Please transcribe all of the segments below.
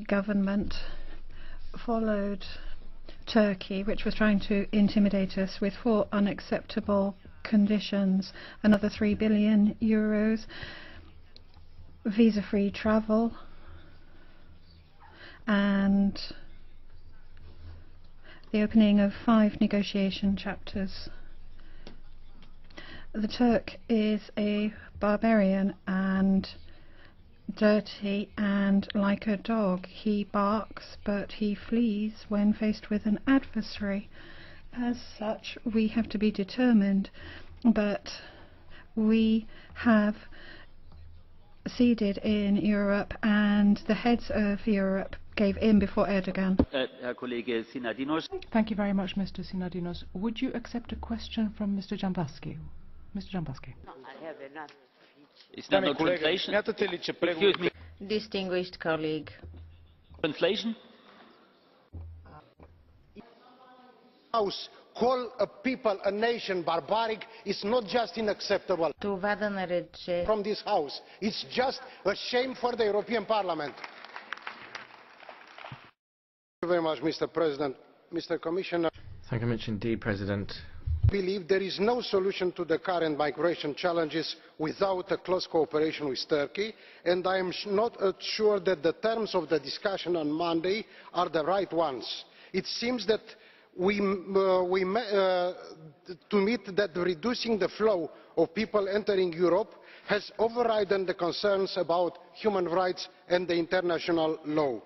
government followed Turkey, which was trying to intimidate us with 4 unacceptable conditions: another 3 billion euros, visa-free travel, and the opening of 5 negotiation chapters. The Turk is a barbarian and dirty, and like a dog, he barks but he flees when faced with an adversary. As such, we have to be determined, but we have ceded in Europe, and the heads of Europe gave in before Erdogan. Thank you very much, Mr. Synadinos. Would you accept a question from Mr. Jambaski? Mr. Jambaski. No, I have enough. Is there no translation? Excuse me. Distinguished colleague. Translation? House call a people, a nation barbaric is not just unacceptable from this house. It's just a shame for the European Parliament. Thank you very much, Mr. President. Mr. Commissioner. Thank you much indeed, President. I believe there is no solution to the current migration challenges without a close cooperation with Turkey, and I am not sure that the terms of the discussion on Monday are the right ones. It seems that to meet that reducing the flow of people entering Europe has overridden the concerns about human rights and the international law.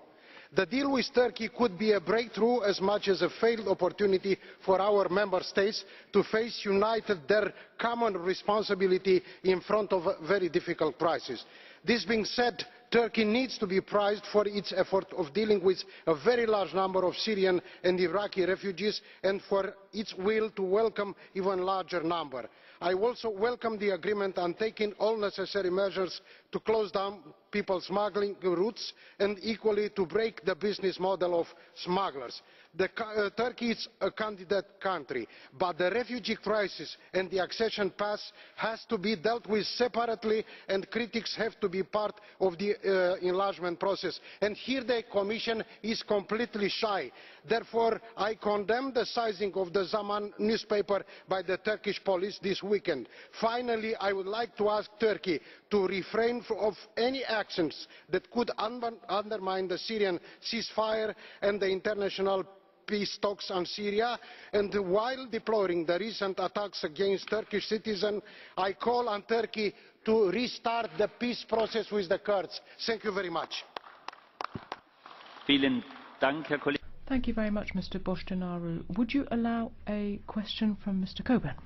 The deal with Turkey could be a breakthrough as much as a failed opportunity for our member states to face united their common responsibility in front of a very difficult crisis. This being said, Turkey needs to be praised for its effort of dealing with a very large number of Syrian and Iraqi refugees and for its will to welcome an even larger number. I also welcome the agreement on taking all necessary measures to close down people smuggling routes and equally to break the business model of smugglers. Turkey is a candidate country, but the refugee crisis and the accession path has to be dealt with separately, and critics have to be part of the enlargement process. And here the Commission is completely shy. Therefore, I condemn the seizing of the Zaman newspaper by the Turkish police this weekend. Finally, I would like to ask Turkey to refrain from any actions that could undermine the Syrian ceasefire and the international peace talks on Syria, and while deploring the recent attacks against Turkish citizens, I call on Turkey to restart the peace process with the Kurds. Thank you very much. Thank you very much, Mr. Bostinaru. Would you allow a question from Mr. Coburn?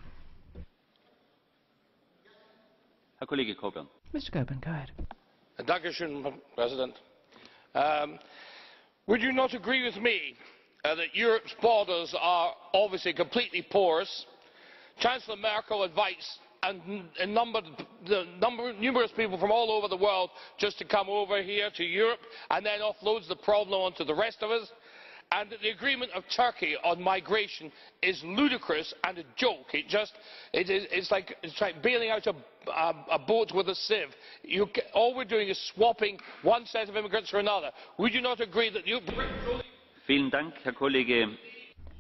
Mr. Coburn, go ahead. Mr. President. Would you not agree with me that Europe's borders are obviously completely porous? Chancellor Merkel invites numerous people from all over the world just to come over here to Europe and then offloads the problem onto the rest of us. And that the agreement of Turkey on migration is ludicrous and a joke. It's like bailing out a boat with a sieve. All we're doing is swapping one set of immigrants for another. Would you not agree that you...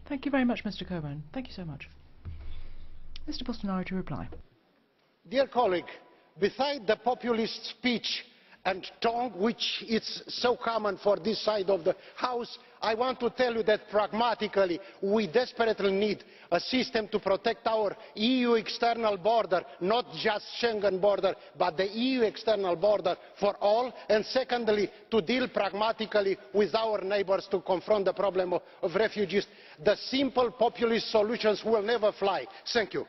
Thank you very much, Mr. Coburn. Thank you so much. Mr. Bostinaru to reply. Dear colleague, beside the populist speech and tongue which is so common for this side of the House, I want to tell you that pragmatically we desperately need a system to protect our EU external border, not just Schengen border, but the EU external border for all, and secondly, to deal pragmatically with our neighbours to confront the problem of refugees. The simple populist solutions will never fly. Thank you.